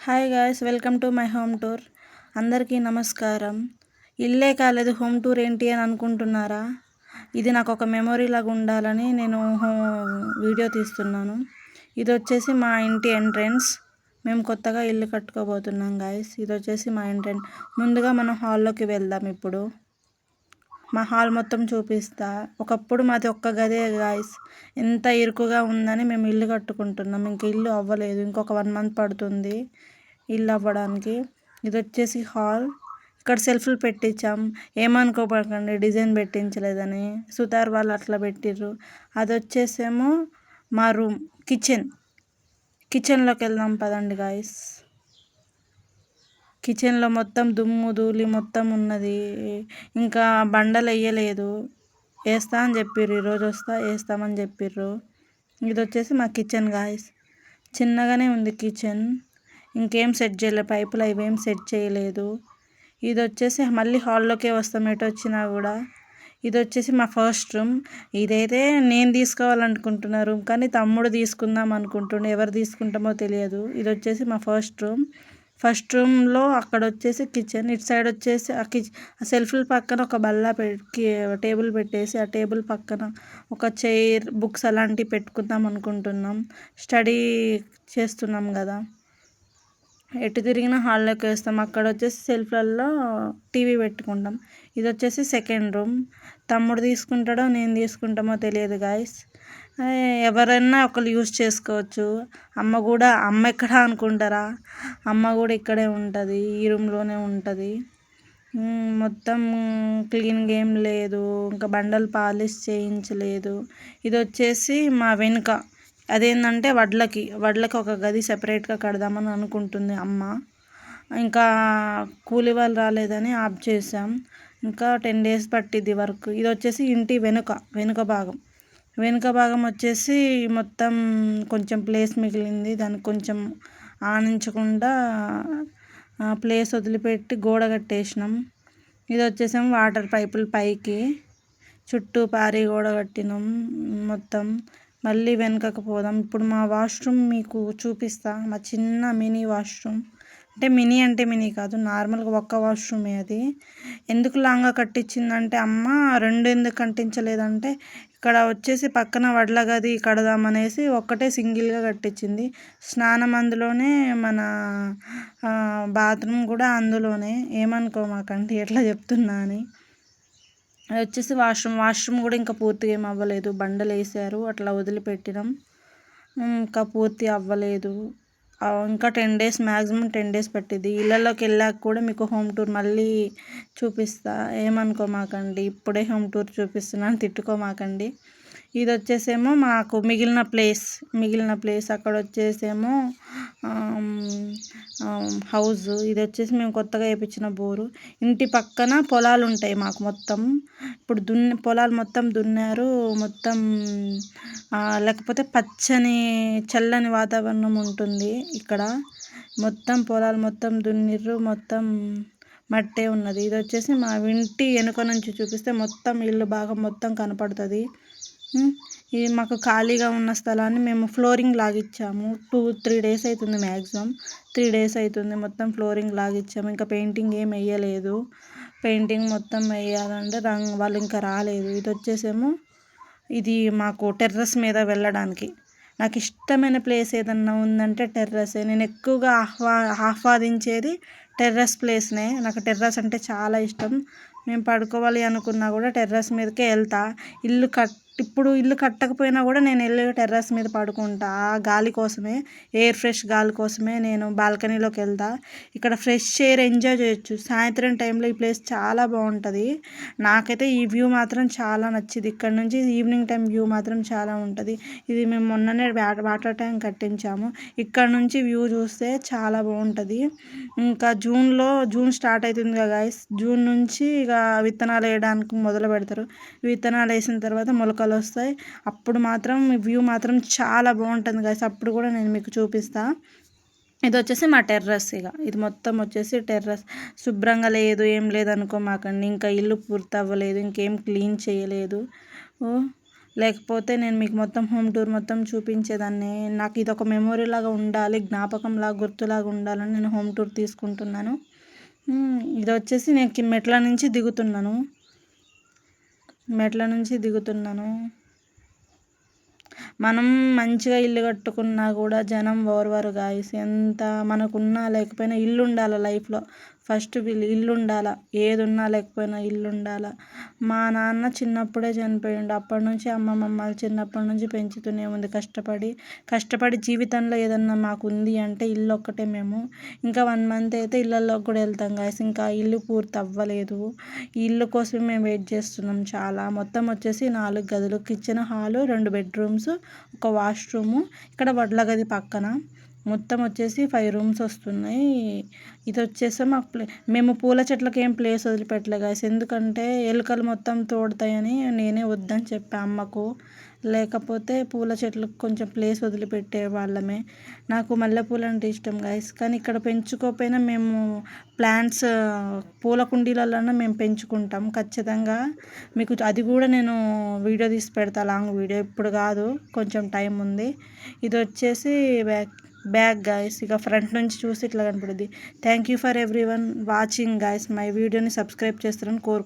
Hi guys, welcome to my home tour. అందరికీ నమస్కారం. ఇల్లే కాలేదు హోమ్ టూర్ ఏంటి అని అనుకుంటున్నారా? ఇది నాకు ఒక మెమొరీ లాగా ఉండాలని నేను వీడియో తీస్తున్నాను. ఇది వచ్చేసి మా ఇంటి ఎంట్రెన్స్. మేము కొత్తగా ఇల్లు కట్టుకోబోతున్నాం గాయ్స్. ఇది వచ్చేసి మా ఎంట్రెన్స్. ముందుగా మనం హాల్లోకి వెళ్దాం. ఇప్పుడు మా హాల్ మొత్తం చూపిస్తా. ఒకప్పుడు మాది ఒక్క గదే గాయ్స్. ఎంత ఇరుకుగా ఉందని మేము ఇల్లు కట్టుకుంటున్నాం. ఇంక ఇల్లు అవ్వలేదు, ఇంకొక 1 మంత్ పడుతుంది ఇల్లు అవ్వడానికి. ఇది వచ్చేసి హాల్. ఇక్కడ సెల్ఫ్లు పెట్టించాం. ఏమనుకోపడకండి, డిజైన్ పెట్టించలేదని. సుతార్ వాళ్ళు అట్లా పెట్టిర్రు. అది వచ్చేసేమో మా రూమ్, కిచెన్లోకి వెళ్దాం పదండి గాయస్. కిచెన్లో మొత్తం దుమ్ము ధూళి మొత్తం ఉన్నది. ఇంకా బండలు వేయలేదు, వేస్తా అని చెప్పిర్రు. ఈరోజు వేస్తామని చెప్పిర్రు. ఇది వచ్చేసి మా కిచెన్ గాయస్. చిన్నగానే ఉంది కిచెన్. ఇంకేం సెట్ చేయలేదు, పైపులు అవేం సెట్ చేయలేదు. ఇది వచ్చేసి మళ్ళీ హాల్లోకే వస్తాం ఎటు వచ్చినా కూడా. ఇది వచ్చేసి మా ఫస్ట్ రూమ్. ఇదైతే నేను తీసుకోవాలనుకుంటున్న రూమ్, కానీ తమ్ముడు తీసుకుందాం అనుకుంటుండే. ఎవరు తీసుకుంటామో తెలియదు. ఇది వచ్చేసి మా ఫస్ట్ రూమ్లో అక్కడ వచ్చేసి కిచెన్. ఇటు సైడ్ వచ్చేసి ఆ సెల్ఫ్ల పక్కన ఒక టేబుల్ పెట్టేసి, ఆ టేబుల్ పక్కన ఒక చైర్, బుక్స్ అలాంటివి పెట్టుకుందాం అనుకుంటున్నాం. స్టడీ చేస్తున్నాం కదా. ఎటు తిరిగినా హాల్లోకి వేస్తాం. అక్కడ వచ్చేసి సెల్ఫ్లలో టీవీ పెట్టుకుంటాం. ఇది వచ్చేసి సెకండ్ రూమ్. తమ్ముడు తీసుకుంటాడో నేను తీసుకుంటామో తెలియదు గాయస్. ఎవరైనా ఒకరు యూజ్ చేసుకోవచ్చు. అమ్మ ఎక్కడ అనుకుంటారా? అమ్మ కూడా ఇక్కడే ఉంటుంది, ఈ రూమ్లోనే ఉంటుంది. మొత్తం క్లీన్గా ఏం లేదు, ఇంకా బండలు పాలిష్ చేయించలేదు. ఇది వచ్చేసి మా వెనుక. అదేంటంటే వడ్లకి ఒక గది సెపరేట్గా కడదామని అనుకుంటుంది అమ్మ. ఇంకా కూలి వాళ్ళు రాలేదని ఆఫ్ చేసాం. ఇంకా 10 days పట్టిద్ది వర్క్. ఇది వచ్చేసి ఇంటి వెనుక భాగం వచ్చేసి మొత్తం కొంచెం ప్లేస్ మిగిలింది. దానికి కొంచెం ఆనించకుండా ప్లేస్ వదిలిపెట్టి గోడ కట్టేసినాం. ఇది వచ్చేసాము వాటర్ పైపులు పైకి చుట్టూ పారి గోడ కట్టినాం మొత్తం. మళ్ళీ వెనుకకు పోదాం. ఇప్పుడు మా వాష్రూమ్ మీకు చూపిస్తా. మా చిన్న మినీ వాష్రూమ్. అంటే మినీ కాదు, నార్మల్గా ఒక్క వాష్రూమే. అది ఎందుకు లాంగ్గా కట్టించిందంటే అమ్మ 2 ఎందుకు కట్టించలేదంటే, ఇక్కడ వచ్చేసి పక్కన వడ్ల గది కడదామనేసి ఒక్కటే సింగిల్గా కట్టించింది. స్నానం అందులోనే, మన బాత్రూమ్ కూడా అందులోనే. ఏమనుకోమాకండి ఎట్లా చెప్తున్నా అని. అది వచ్చేసి వాష్రూమ్ కూడా ఇంకా పూర్తిగా ఏం అవ్వలేదు. బండలు వేసారు, అట్లా వదిలిపెట్టినాం. ఇంకా పూర్తి అవ్వలేదు. ఇంకా 10 days, మ్యాక్సిమం 10 days పట్టింది. ఇళ్ళలోకి వెళ్ళాక కూడా మీకు హోమ్ టూర్ మళ్ళీ చూపిస్తా. ఏమనుకోమాకండి, ఇప్పుడే హోమ్ టూర్ చూపిస్తున్నాను, తిట్టుకోమాకండి. ఇది వచ్చేసేమో మాకు మిగిలిన ప్లేస్. అక్కడ వచ్చేసేమో హౌస్. ఇది వచ్చేసి మేము కొత్తగా వేయించిన బోరు. ఇంటి పక్కన పొలాలు ఉంటాయి మాకు మొత్తం. ఇప్పుడు పొలాలు మొత్తం దున్నారు మొత్తం. లేకపోతే పచ్చని చల్లని వాతావరణం ఉంటుంది ఇక్కడ. మొత్తం పొలాలు మొత్తం దున్నిర్రు, మొత్తం మట్టే ఉన్నది. ఇది వచ్చేసి మా ఇంటి వెనుక నుంచి చూపిస్తే మొత్తం ఇల్లు భాగం మొత్తం కనపడుతుంది. ఇది మాకు ఖాళీగా ఉన్న స్థలాన్ని మేము ఫ్లోరింగ్ లాగిచ్చాము. 2-3 days అవుతుంది, మ్యాక్సిమం 3 days అవుతుంది. మొత్తం ఫ్లోరింగ్ లాగిచ్చాము. ఇంకా పెయింటింగ్ ఏం వేయలేదు. పెయింటింగ్ మొత్తం వేయాలంటే వాళ్ళు ఇంకా రాలేదు. ఇది వచ్చేసేమో ఇది మాకు టెర్రస్ మీద వెళ్ళడానికి. నాకు ఇష్టమైన ప్లేస్ ఏదన్నా ఉందంటే టెర్రసే. నేను ఎక్కువగా ఆస్వాదించేది టెర్రస్ ప్లేస్నే. నాకు టెర్రస్ అంటే చాలా ఇష్టం. మేము పడుకోవాలి అనుకున్నా కూడా టెర్రస్ మీదకే వెళ్తా. ఇప్పుడు ఇల్లు కట్టకపోయినా కూడా నేను వెళ్ళి టెర్రస్ మీద పడుకుంటా. ఆ గాలి కోసమే, ఫ్రెష్ గాలి కోసమే నేను బాల్కనీలోకి వెళ్తా. ఇక్కడ ఫ్రెష్ ఎయిర్ ఎంజాయ్ చేయొచ్చు. సాయంత్రం టైంలో ఈ ప్లేస్ చాలా బాగుంటుంది. నాకైతే ఈ వ్యూ మాత్రం చాలా నచ్చింది. ఇక్కడ నుంచి ఈవినింగ్ టైం వ్యూ మాత్రం చాలా ఉంటుంది. ఇది మేము మొన్ననే వాటర్ ట్యాంక్ కట్టించాము. ఇక్కడ నుంచి వ్యూ చూస్తే చాలా బాగుంటుంది. ఇంకా జూన్ స్టార్ట్ అవుతుంది కదా గైస్. జూన్ నుంచి ఇక విత్తనాలు వేయడానికి మొదలు పెడతారు. విత్తనాలు వేసిన తర్వాత మొలకలు వస్తాయి. అప్పుడు మాత్రం వ్యూ మాత్రం చాలా బాగుంటుంది గైస్. అప్పుడు కూడా నేను మీకు చూపిస్తా. ఇది వచ్చేసి మా టెర్రస్. ఇది మొత్తం వచ్చేసి టెర్రస్. శుభ్రంగా లేదు, ఏం లేదు అనుకోమాకండి. ఇంకా ఇల్లు పూర్తి అవ్వలేదు, ఇంకేం క్లీన్ చేయలేదు. లేకపోతే నేను మీకు మొత్తం హోమ్ టూర్ మొత్తం చూపించేదాన్ని. నాకు ఇదొక మెమొరీ లాగా ఉండాలి, జ్ఞాపకంలాగా గుర్తులాగా ఉండాలని నేను హోమ్ టూర్ తీసుకుంటున్నాను. ఇది వచ్చేసి నేను మెట్ల నుంచి దిగుతున్నాను. మనం మంచిగా ఇల్లు కట్టుకున్నా కూడా జనం ఓర్వరు గాయ్స్. ఎంత మనకున్నా లేకపోయినా ఇల్లు ఉండాలి లైఫ్లో. ఫస్ట్ ఇల్లు ఉండాలి, ఏది ఉన్నా లేకపోయినా ఇల్లు ఉండాలి. మా నాన్న చిన్నప్పుడే చనిపోయిండు. అప్పటి నుంచి అమ్మ మమ్మల్ని చిన్నప్పటి నుంచి పెంచుతూనే ఉంది కష్టపడి జీవితంలో ఏదన్నా మాకు ఉంది అంటే ఇల్లు ఒక్కటే. మేము ఇంకా 1 మంత్ అయితే ఇళ్ళల్లోకి కూడా వెళ్తాం గాయ్స్. ఇంకా ఇల్లు పూర్తి అవ్వలేదు. ఈ ఇల్లు కోసం మేము వెయిట్ చేస్తున్నాం చాలా. మొత్తం వచ్చేసి 4 గదులు, కిచెన్, హాలు, 2 బెడ్రూమ్స్, ఒక వాష్రూము, ఇక్కడ వడ్ల గది పక్కన మొత్తం వచ్చేసి 5 రూమ్స్ వస్తున్నాయి. ఇది వచ్చేసి మేము పూల చెట్లకి ఏం ప్లేస్ వదిలిపెట్టలే గాయ్స్. ఎందుకంటే ఎలుకలు మొత్తం తోడుతాయని నేనే వద్దని చెప్పా అమ్మకు. లేకపోతే పూల చెట్లకు కొంచెం ప్లేస్ వదిలిపెట్టే వాళ్ళమే. నాకు మల్లెపూలు అంటే ఇష్టం గాయ్స్. కానీ ఇక్కడ పెంచుకోకపోయినా మేము ప్లాంట్స్ పూల కుండీలలోనే మేము పెంచుకుంటాం ఖచ్చితంగా. మీకు అది కూడా నేను వీడియో తీసి పెడతా, లాంగ్ వీడియో. ఇప్పుడు కాదు, కొంచెం టైం ఉంది. ఇది వచ్చేసి బ్యాక్ గాయ్స్. ఇక ఫ్రంట్ నుంచి చూసి ఇట్లా కనపడుద్ది. Thank you for everyone watching guys. మై వీడియోని సబ్స్క్రైబ్ చేస్తారని కోరుకుంటున్నాను.